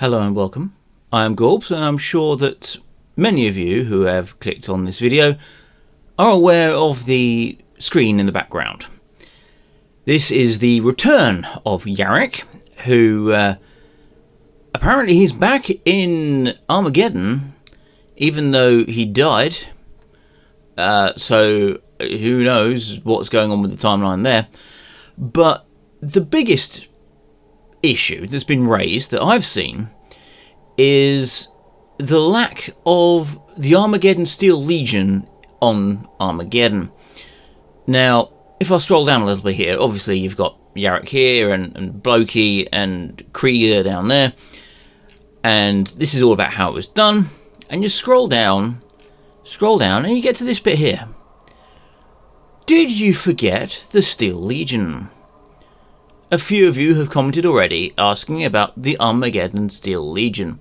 Hello and welcome. I am Gorbs, and I'm sure that many of you who have clicked on this video are aware of the screen in the background. This is the return of Yarrick, who apparently he's back in Armageddon, even though he died. So who knows what's going on with the timeline there. But the biggest issue that's been raised that I've seen is the lack of the Armageddon Steel Legion on Armageddon. Now, if I scroll down a little bit here, obviously you've got Yarrick here and Blokey and Krieger down there, and this is all about how it was done. And you scroll down, and you get to this bit here. Did you forget the Steel Legion? A few of you have commented already asking about the Armageddon Steel Legion.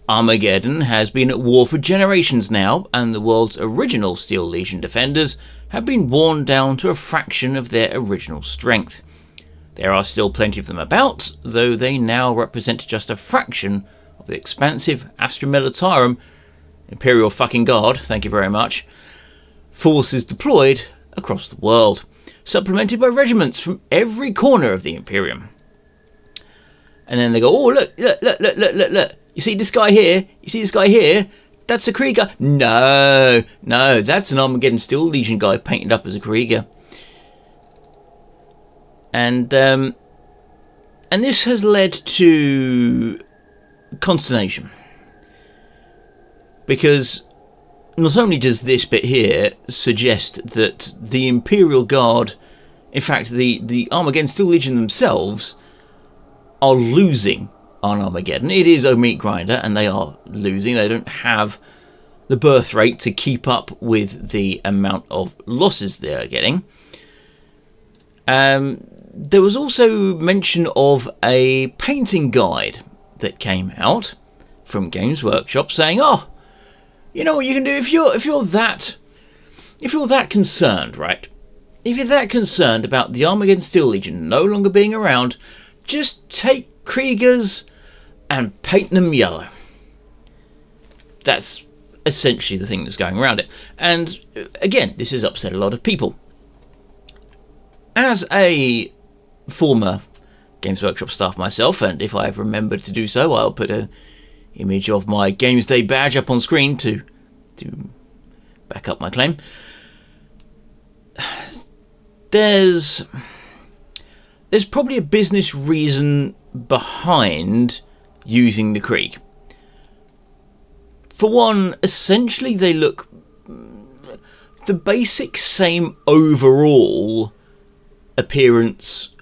Armageddon has been at war for generations now, and the world's original Steel Legion defenders have been worn down to a fraction of their original strength. There are still plenty of them about, though they now represent just a fraction of the expansive Astra Militarum, Imperial fucking Guard, thank you very much, forces deployed across the world, supplemented by regiments from every corner of the Imperium. And then they go, oh, look. You see this guy here? That's a Krieger. No, that's an Armageddon Steel Legion guy painted up as a Krieger. And this has led to consternation. Because not only does this bit here suggest that the Imperial Guard, in fact, the Armageddon Steel Legion themselves, are losing on Armageddon. It is a meat grinder, and they are losing. They don't have the birth rate to keep up with the amount of losses they are getting. There was also mention of a painting guide that came out from Games Workshop saying, oh, you know what you can do if you're that concerned, right? If you're that concerned about the Armageddon Steel Legion no longer being around, just take Kriegers and paint them yellow. That's essentially the thing that's going around it. And again, this has upset a lot of people. As a former Games Workshop staff myself, and if I have remembered to do so, I'll put an image of my Games Day badge up on screen to back up my claim. There's probably a business reason behind using the Krieg. For one, essentially they look the basic same overall appearance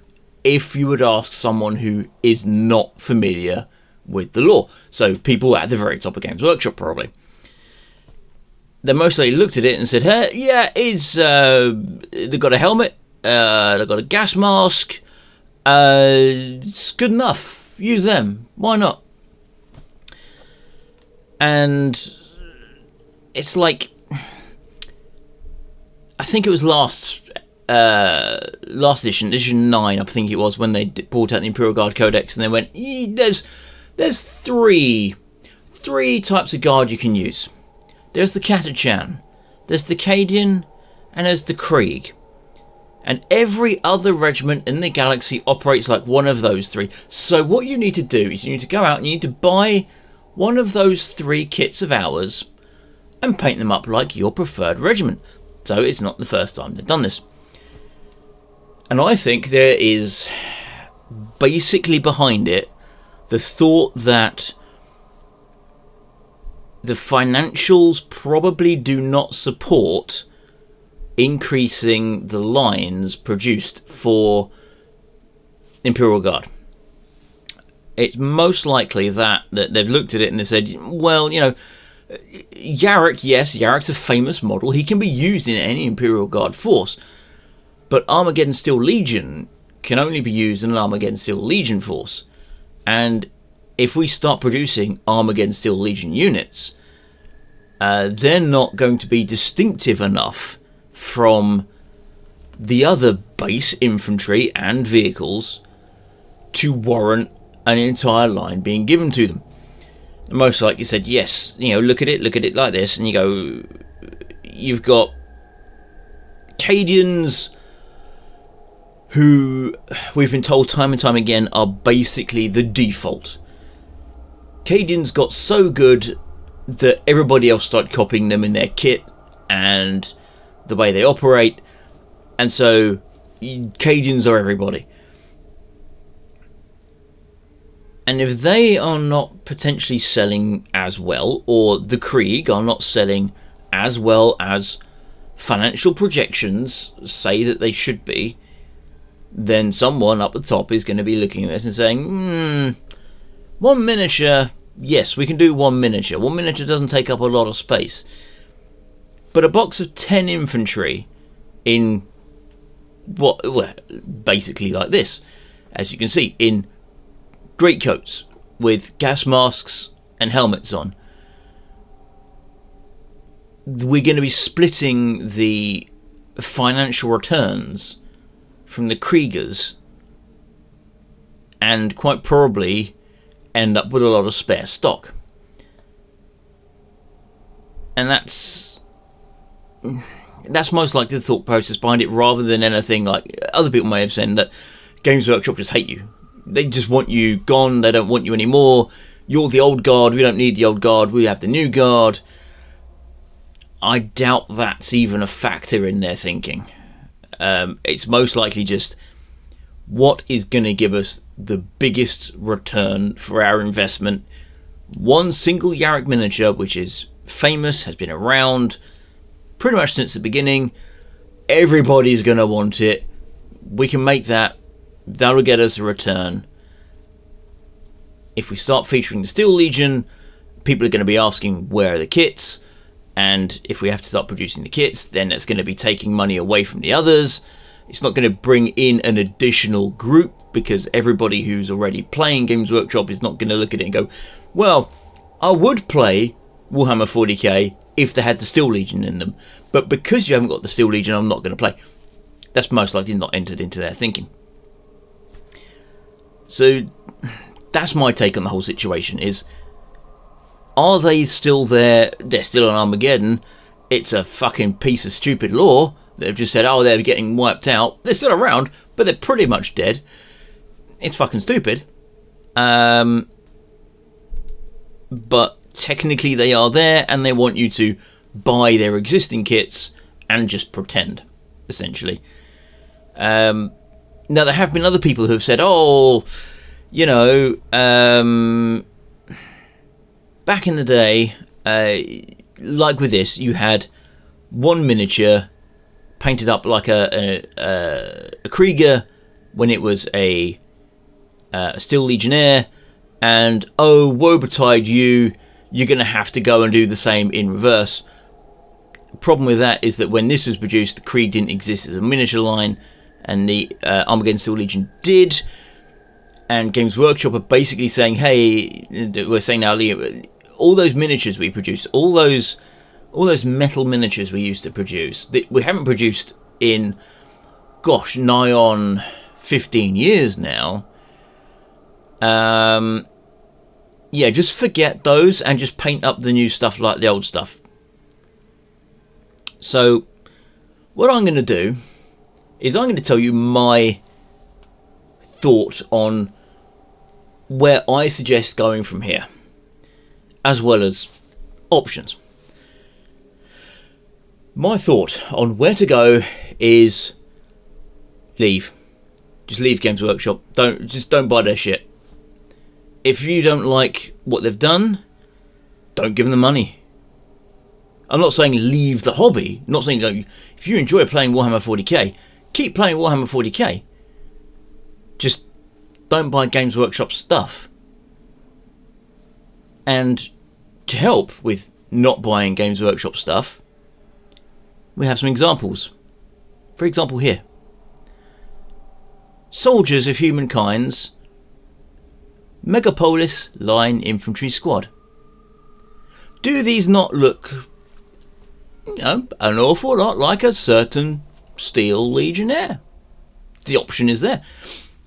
if you would ask someone who is not familiar with the lore. So people at the very top of Games Workshop probably. They mostly looked at it and said, hey, yeah, they've got a helmet, they've got a gas mask, it's good enough, use them, why not? And it's like, I think it was last edition 9, I think it was, when they brought out the Imperial Guard Codex, and they went, there's three types of guard you can use. There's the Catachan, there's the Cadian, and there's the Krieg. And every other regiment in the galaxy operates like one of those three. So what you need to do is you need to go out and you need to buy one of those 3 kits of ours and paint them up like your preferred regiment. So it's not the first time they've done this. And I think there is basically behind it the thought that the financials probably do not support increasing the lines produced for Imperial Guard. It's most likely that they've looked at it and they said, well, you know, Yarrick, yes, Yarrick's a famous model. He can be used in any Imperial Guard force. But Armageddon Steel Legion can only be used in an Armageddon Steel Legion force. And if we start producing Armageddon Steel Legion units, they're not going to be distinctive enough from the other base infantry and vehicles to warrant an entire line being given to them. And most likely said, yes, look at it like this, and you go, you've got Cadians who we've been told time and time again are basically the default. Cadians got so good that everybody else started copying them in their kit and the way they operate, and so Cadians are everybody. And if they are not potentially selling as well, or the Krieg are not selling as well as financial projections say that they should be, then someone up the top is going to be looking at this and saying, one miniature, yes, we can do one miniature. One miniature doesn't take up a lot of space. But a box of 10 infantry in basically like this, as you can see, in greatcoats with gas masks and helmets on. We're going to be splitting the financial returns from the Kriegers and quite probably end up with a lot of spare stock. And that's most likely the thought process behind it, rather than anything like other people may have said that Games Workshop just hate you. They just want you gone, they don't want you anymore. You're the old guard, we don't need the old guard, we have the new guard. I doubt that's even a factor in their thinking. It's most likely just what is going to give us the biggest return for our investment. One single Yarrick miniature, which is famous, has been around pretty much since the beginning. Everybody's going to want it. We can make that. That'll get us a return. If we start featuring the Steel Legion, people are going to be asking where are the kits, and if we have to start producing the kits, then it's going to be taking money away from the others. It's not going to bring in an additional group, because everybody who's already playing Games Workshop is not going to look at it and go, well, I would play Warhammer 40k if they had the Steel Legion in them, but because you haven't got the Steel Legion, I'm not going to play. That's most likely not entered into their thinking. So that's my take on the whole situation is, are they still there? They're still on Armageddon. It's a fucking piece of stupid lore. They've just said, oh, they're getting wiped out. They're still around, but they're pretty much dead. It's fucking stupid. But technically they are there, and they want you to buy their existing kits and just pretend, essentially. Now, there have been other people who have said, oh, back in the day, like with this, you had one miniature painted up like a Krieger when it was a Steel Legionnaire, and oh, woe betide you, you're going to have to go and do the same in reverse. The problem with that is that when this was produced, the Krieg didn't exist as a miniature line, and the Armageddon Steel Legion did. And Games Workshop are basically saying, hey, we're saying now, all those miniatures we produce, all those metal miniatures we used to produce, that we haven't produced in, gosh, nigh on 15 years now. Yeah, just forget those and just paint up the new stuff like the old stuff. So, what I'm going to do is I'm going to tell you my thought on where I suggest going from here, as well as options. My thought on where to go is leave. Just leave Games Workshop. Don't buy their shit. If you don't like what they've done, don't give them the money. I'm not saying leave the hobby. I'm not saying, if you enjoy playing Warhammer 40k, keep playing Warhammer 40k. Just don't buy Games Workshop stuff. And to help with not buying Games Workshop stuff, we have some examples. For example, here. Soldiers of Humankind's Megapolis Line Infantry Squad. Do these not look, an awful lot like a certain Steel Legionnaire? The option is there.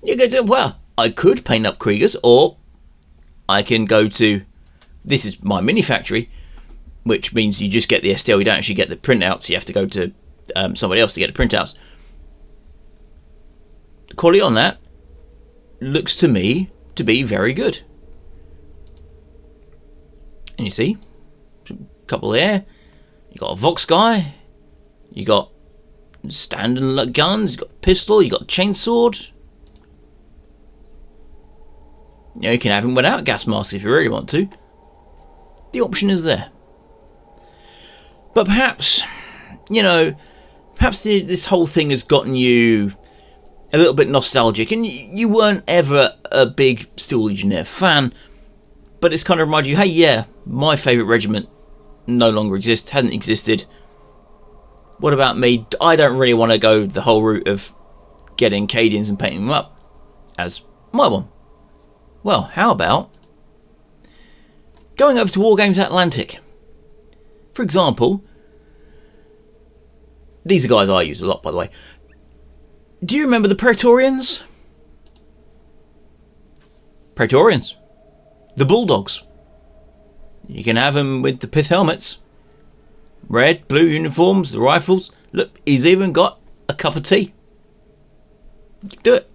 You go to, well, I could paint up Kriegers, or I can go to, this is my mini factory, which means you just get the STL, you don't actually get the printouts, you have to go to somebody else to get the printouts. The quality on that looks to me to be very good. And you see, a couple there, you got a Vox guy, you got standard guns, you got a pistol, you got a chainsword. You know, you can have him without a gas mask if you really want to. The option is there. But perhaps, you know, perhaps this whole thing has gotten you a little bit nostalgic, and you weren't ever a big Steel Legionnaire fan, but it's kind of reminded you, hey, yeah, my favourite regiment no longer exists, hasn't existed. What about me? I don't really want to go the whole route of getting Cadians and painting them up as my one. Well, how about going over to Wargames Atlantic? For example, these are guys I use a lot, by the way. Do you remember the Praetorians? Praetorians. The Bulldogs. You can have them with the pith helmets. Red, blue uniforms, the rifles. Look, he's even got a cup of tea. Do it.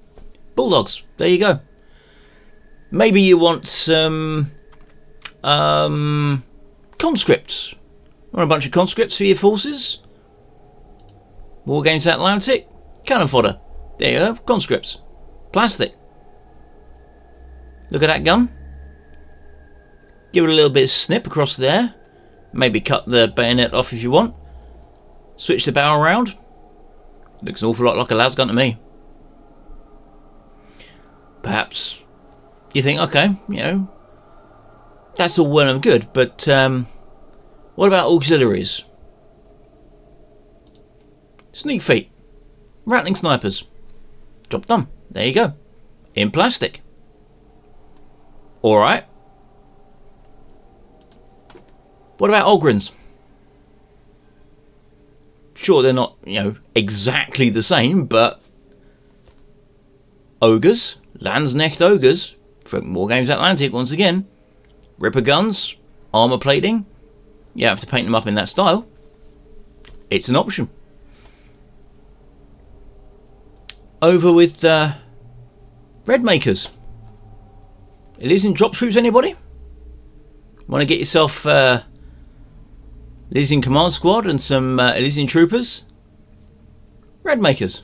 Bulldogs. There you go. Maybe you want some conscripts. Want a bunch of conscripts for your forces? Wargames Atlantic. Cannon fodder. There you go. Conscripts. Plastic. Look at that gun. Give it a little bit of snip across there. Maybe cut the bayonet off if you want. Switch the barrel around. Looks an awful lot like a las gun to me. Perhaps you think, okay, you know, that's all well and good, but what about auxiliaries? Sneak feet. Rattling snipers. Job done. There you go. In plastic. Alright. What about Ogrins? Sure, they're not, you know, exactly the same, but ogres, Landsnecht ogres, from Wargames Atlantic once again. Ripper guns, armour plating. You have to paint them up in that style. It's an option. Over with Red Makers. Elysian drop troops, anybody? Want to get yourself Elysian Command Squad and some Elysian Troopers? Red Makers.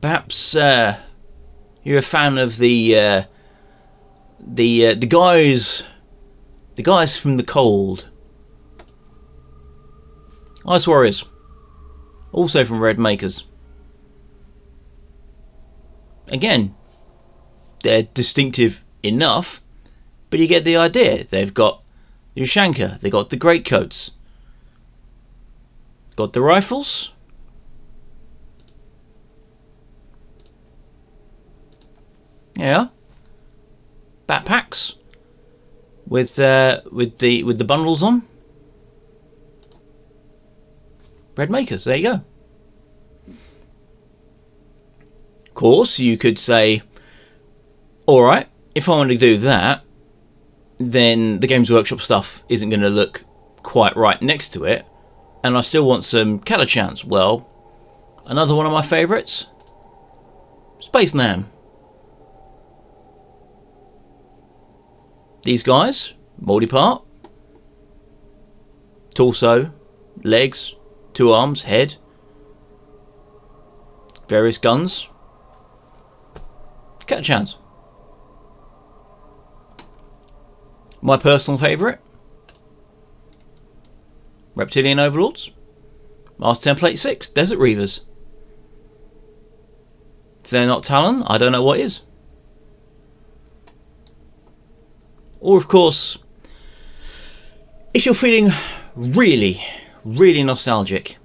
Perhaps you're a fan of the guys from the cold. Ice Warriors. Also from Red Makers. Again, they're distinctive enough, but you get the idea. They've got the Ushanka, they've got the greatcoats, got the rifles, yeah, backpacks with the bundles on. Red Makers, there you go. Of course, you could say, alright, if I want to do that, then the Games Workshop stuff isn't going to look quite right next to it, and I still want some Kalachans. Well, another one of my favourites, Space Nam. These guys, multi-part, torso, legs, 2 arms, head, various guns, Kalachans. My personal favourite, Reptilian Overlords, Master Template 6, Desert Reavers. If they're not Talon, I don't know what is. Or of course, if you're feeling really, really nostalgic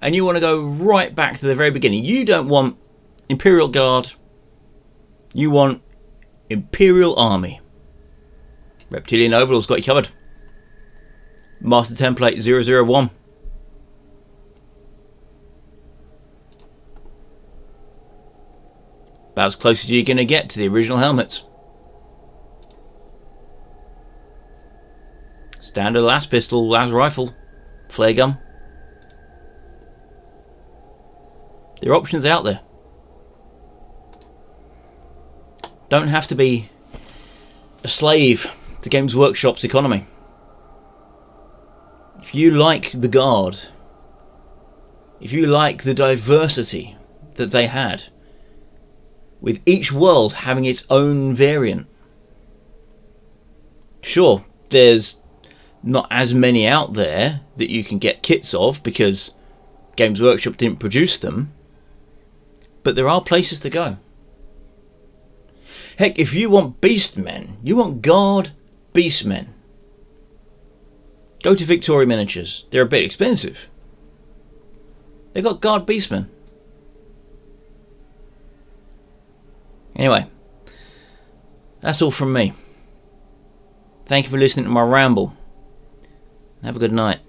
and you want to go right back to the very beginning, you don't want Imperial Guard, you want Imperial Army. Reptilian Overlord's got you covered. Master Template 001. About as close as you're going to get to the original helmets. Standard las pistol, las rifle, flare gun. There are options out there. Don't have to be a slave to Games Workshop's economy. If you like the Guard, if you like the diversity that they had, with each world having its own variant, sure, there's not as many out there that you can get kits of because Games Workshop didn't produce them, but there are places to go. Heck, if you want Beastmen, you want Guard Beastmen, go to Victoria Miniatures. They're a bit expensive. They got Guard Beastmen. Anyway, that's all from me. Thank you for listening to my ramble. Have a good night.